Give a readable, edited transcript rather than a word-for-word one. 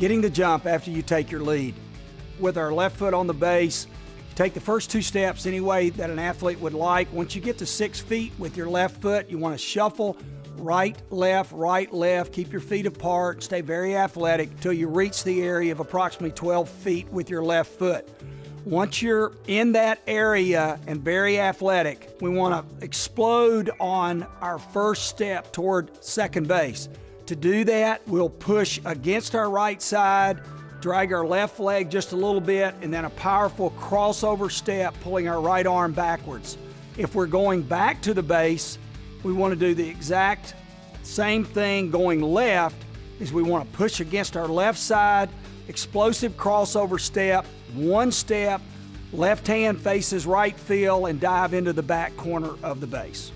Getting the jump after you take your lead. With our left foot on the base, take the first 2 steps any way that an athlete would like. Once you get to 6 feet with your left foot, you want to shuffle right, left, keep your feet apart, stay very athletic until you reach the area of approximately 12 feet with your left foot. Once you're in that area and very athletic, we want to explode on our first step toward second base. To do that, we'll push against our right side, drag our left leg just a little bit, and then a powerful crossover step, pulling our right arm backwards. If we're going back to the base, we want to do the exact same thing going left, is we want to push against our left side, explosive crossover step, 1 step, left hand faces right field, and dive into the back corner of the base.